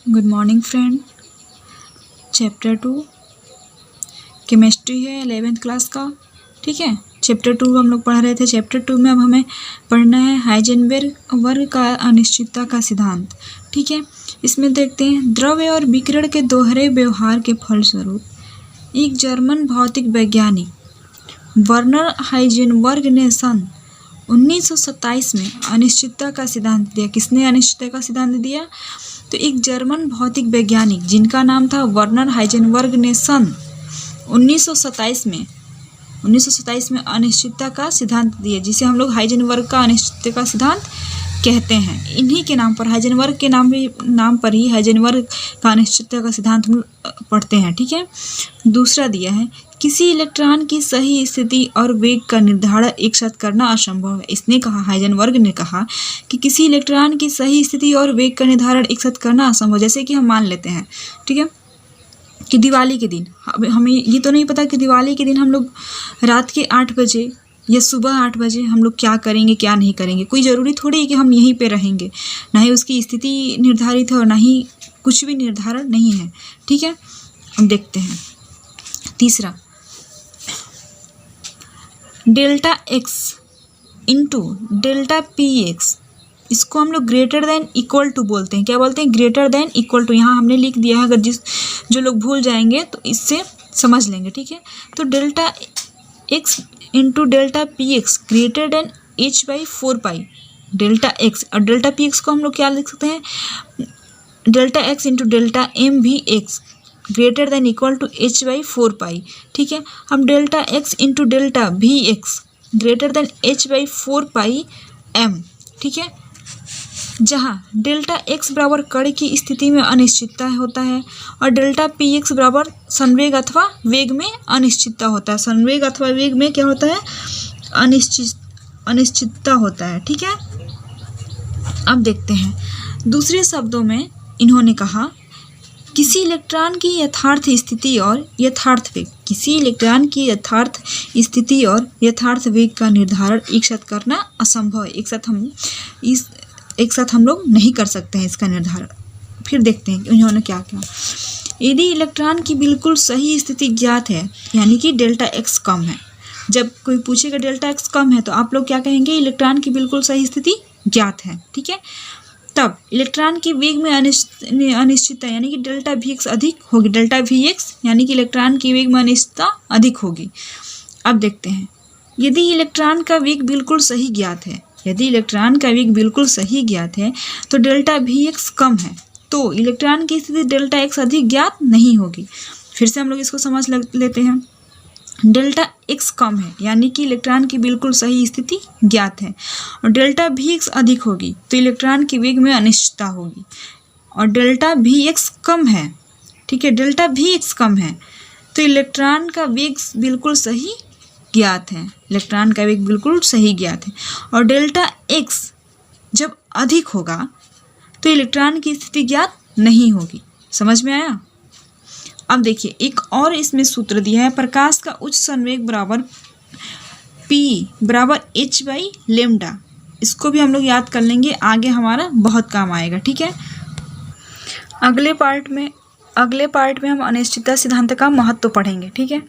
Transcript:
Good morning friend. Chapter 2 chemistry है 11th class का। ठीक है, चैप्टर 2 हम लोग पढ़ रहे थे। चैप्टर 2 में अब हमें पढ़ना है हाइजेनबर्ग का अनिश्चितता का सिद्धांत। ठीक है, इसमें देखते हैं द्रव्य और विकिरण के दोहरे व्यवहार के फलस्वरूप एक जर्मन भौतिक वैज्ञानिक वर्नर हाइजेनबर्ग ने सन 1927 में अनिश्चितता का सिद्धांत दिया। किसने अनिश्चितता का सिद्धांत दिया? तो एक जर्मन भौतिक वैज्ञानिक जिनका नाम था वर्नर हाइजेनबर्ग ने सन 1927 में अनिश्चितता का सिद्धांत दिया, जिसे हम लोग हाइजेनबर्ग का अनिश्चितता का सिद्धांत कहते हैं। इन्हीं के नाम पर, हाइजेनबर्ग के नाम पर ही हाइजेनबर्ग का अनिश्चितता का सिद्धांत हम पढ़ते हैं। ठीक है, दूसरा दिया है किसी इलेक्ट्रॉन की सही स्थिति और वेग का निर्धारण एक साथ करना असंभव है। इसने कहा, हाइजेनबर्ग ने कहा कि किसी इलेक्ट्रॉन की सही स्थिति और वेग का निर्धारण एक साथ करना असंभव। जैसे कि हम मान लेते हैं, ठीक है, कि दिवाली के दिन हमें ये तो नहीं पता कि दिवाली के दिन हम लोग रात के 8 बजे या सुबह 8 बजे हम लोग क्या करेंगे क्या नहीं करेंगे। कोई ज़रूरी थोड़ी है कि हम यहीं पे रहेंगे, ना ही उसकी स्थिति निर्धारित है और ना ही कुछ भी निर्धारण नहीं है। ठीक है, हम देखते हैं तीसरा, delta x into delta p x, इसको हम लोग ग्रेटर देन इक्वल टू बोलते हैं। क्या बोलते हैं? Greater than equal to. यहाँ हमने लिख दिया है, अगर जो लोग भूल जाएंगे तो इससे समझ लेंगे। ठीक है, तो delta x into delta p x greater than h/4 delta x, और डेल्टा पी एक्स को हम लोग क्या लिख सकते हैं? Delta x into delta m v x greater than equal to h/4। ठीक है, हम delta x into delta v x greater than h/4 m। ठीक है, जहाँ डेल्टा एक्स बराबर कण की स्थिति में अनिश्चितता होता है और डेल्टा पी एक्स बराबर संवेग अथवा वेग में अनिश्चितता होता है। संवेग अथवा वेग में क्या होता है? अनिश्चितता होता है। ठीक है, अब देखते हैं दूसरे शब्दों में इन्होंने कहा किसी इलेक्ट्रॉन की यथार्थ स्थिति और यथार्थ वेग, किसी इलेक्ट्रॉन की यथार्थ स्थिति और यथार्थ वेग का निर्धारण एक साथ करना असंभव है। एक साथ हम लोग नहीं कर सकते हैं इसका निर्धारण। फिर देखते हैं कि उन्होंने क्या कहा। यदि इलेक्ट्रॉन की बिल्कुल सही स्थिति ज्ञात है, यानी कि डेल्टा एक्स कम है। जब कोई पूछेगा डेल्टा एक्स कम है तो आप लोग क्या कहेंगे? इलेक्ट्रॉन की बिल्कुल सही स्थिति ज्ञात है। ठीक है, तब इलेक्ट्रॉन की वेग में अनिश्चितता यानी कि डेल्टा वी एक्स अधिक होगी। डेल्टा वी एक्स यानी कि इलेक्ट्रॉन की वेग में अनिश्चितता अधिक होगी। अब देखते हैं यदि इलेक्ट्रॉन का वेग बिल्कुल सही ज्ञात है, यदि इलेक्ट्रॉन का वेग बिल्कुल सही ज्ञात है तो डेल्टा वी एक्स कम है, तो इलेक्ट्रॉन की स्थिति डेल्टा एक्स अधिक ज्ञात नहीं होगी। फिर से हम लोग इसको समझ लेते हैं। डेल्टा एक्स कम है यानी कि इलेक्ट्रॉन की बिल्कुल सही स्थिति ज्ञात है, और डेल्टा वी एक्स अधिक होगी तो इलेक्ट्रॉन की वेग में अनिश्चितता होगी। और डेल्टा वी एक्स कम है, ठीक है, डेल्टा वी एक्स कम है तो इलेक्ट्रॉन का वेग बिल्कुल सही ज्ञात है, इलेक्ट्रॉन का वेग बिल्कुल सही ज्ञात है। और डेल्टा एक्स जब अधिक होगा तो इलेक्ट्रॉन की स्थिति ज्ञात नहीं होगी। समझ में आया? अब देखिए एक और इसमें सूत्र दिया है, प्रकाश का उच्च संवेग बराबर p बराबर h/λ। इसको भी हम लोग याद कर लेंगे, आगे हमारा बहुत काम आएगा। ठीक है, अगले पार्ट में हम अनिश्चितता सिद्धांत का महत्व पढ़ेंगे। ठीक है।